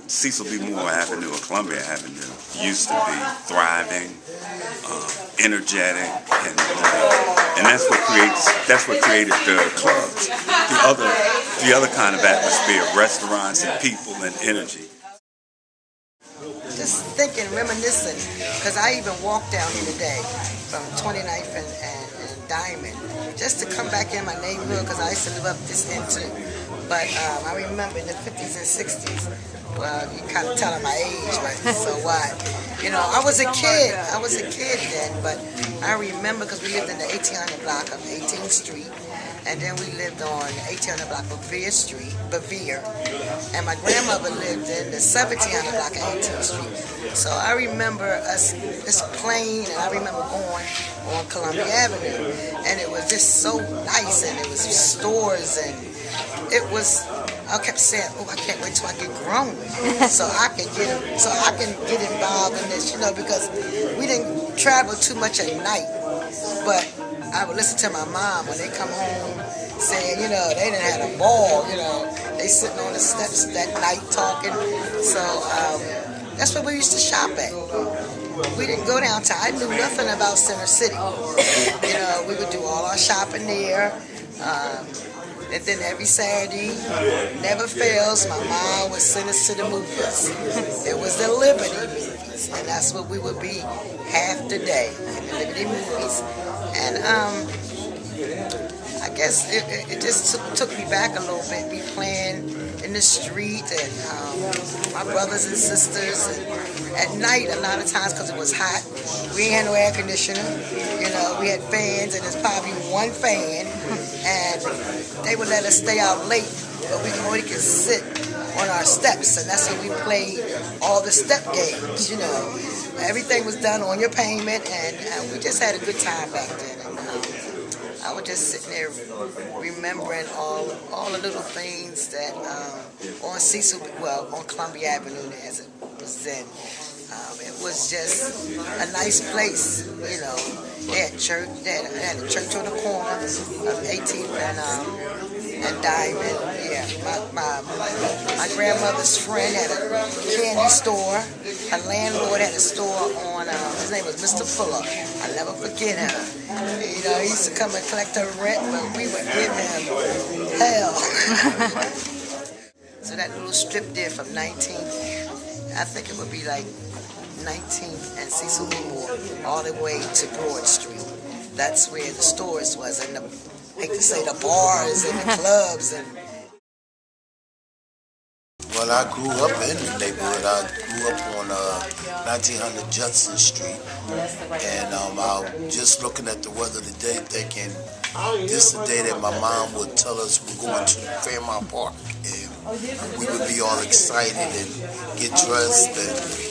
Cecil B. Moore Avenue or Columbia Avenue used to be thriving, energetic, and that's what created the clubs. The other kind of atmosphere, restaurants and people and energy. Just thinking, reminiscing, because I even walked down here today from 29th and Diamond, just to come back in my neighborhood, because I used to live up this end too. But I remember in the 50s and 60s, well, you kind of telling my age, but so what? You know, I was a kid then, but I remember because we lived in the 1800 block of 18th Street, and then we lived on the 1800 block of Bevere, and my grandmother lived in the 1700 block of 18th Street. So I remember us just playing, and I remember going on Columbia Avenue, and it was just so nice, and it was stores, and it was. I kept saying, "Oh, I can't wait till I get grown, so I can get involved in this," you know, because we didn't travel too much at night, but I would listen to my mom when they come home saying, you know, they didn't have a ball, you know, they sitting on the steps that night talking. So that's where we used to shop at. We didn't go downtown. I knew nothing about Center City. You know, we would do all our shopping there. And then every Saturday, never fails, my mom would send us to the movies. It was the Liberty movies, and that's what we would be half the day, in the Liberty movies. And I guess it just took me back a little bit, me playing in the street, and my brothers and sisters. And at night, a lot of times, because it was hot, we ain't had no air conditioner. You know, we had fans, and there's probably one fan, and they would let us stay out late, but we only could sit on our steps, and that's how we played all the step games, you know. Everything was done on your payment, and we just had a good time back then. And, I was just sitting there remembering all the little things that on Cecil, well, on Columbia Avenue as it was then. It was just a nice place, you know. They had church. They had a church on the corner of 18th and Diamond. Yeah, my grandmother's friend had a candy store. Her landlord had a store on. His name was Mr. Fuller. I'll never forget him. You know, he used to come and collect her rent, but we would give him hell. So that little strip there from 19th, I think it would be like 19th and Cecil B. Moore, all the way to Broad Street. That's where the stores was, and I hate to say the bars and the clubs. And well, I grew up in the neighborhood. I grew up on 1900 Judson Street, and I was just looking at the weather today, thinking this is the day that my mom would tell us we're going to Fairmount Park, and we would be all excited and get dressed and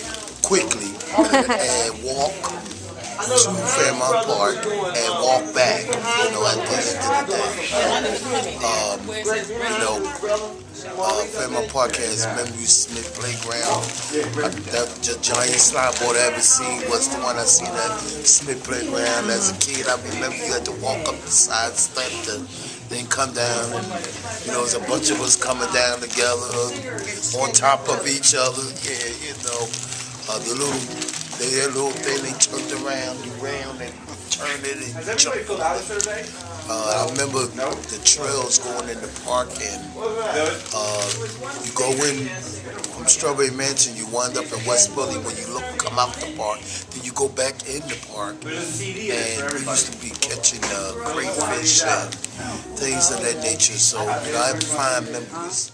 quickly and walk to Fairmount Park and walk back, you know, at the end of the day. You know, Fairmount Park has Memory Smith Playground. The giant slideboard I ever seen was the one I seen at Smith Playground as a kid. I remember you had to walk up the side step to then come down, and you know, there's a bunch of us coming down together on top of each other. Yeah, you know. They had a little thing they turned around and turned it and jumped. I remember the trails going in the park, and you go in from Strawberry Mansion, you wind up in West Philly. When you come out the park, then you go back in the park, and we used to be catching crayfish and things of that nature. So, you know, I have fine memories.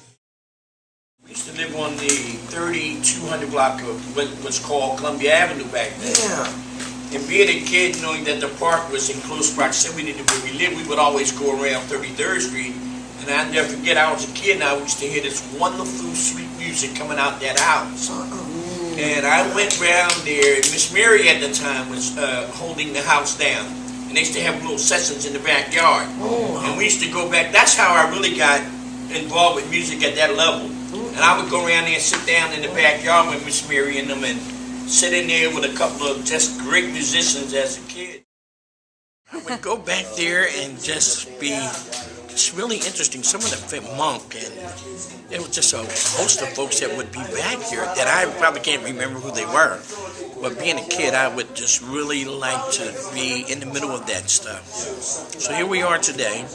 We used to live on the 3200 block of what was called Columbia Avenue back then. Yeah. And being a kid, knowing that the park was in close proximity to where we lived, we would always go around 33rd Street. And I'll never forget, I was a kid and I used to hear this wonderful, sweet music coming out that house. And I went around there, and Miss Mary at the time was holding the house down. And they used to have little sessions in the backyard. And we used to go back. That's how I really got involved with music at that level. And I would go around there and sit down in the backyard with Miss Mary and them and sit in there with a couple of just great musicians as a kid. I would go back there and just be it's really interesting. Some of the Monk, and it was just a host of folks that would be back here that I probably can't remember who they were. But being a kid, I would just really like to be in the middle of that stuff. So here we are today,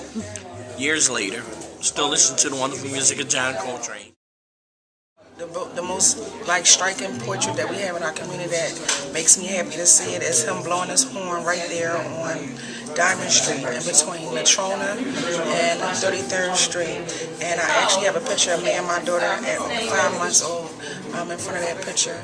years later, still listening to the wonderful music of John Coltrane. The most striking portrait that we have in our community that makes me happy to see it is him blowing his horn right there on Diamond Street in between Latrona and 33rd Street. And I actually have a picture of me and my daughter at 5 months old in front of that picture.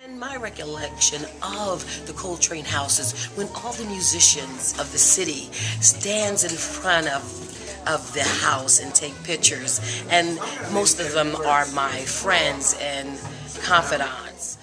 And my recollection of the Coltrane House is when all the musicians of the city stands in front of the house and take pictures, and most of them are my friends and confidants.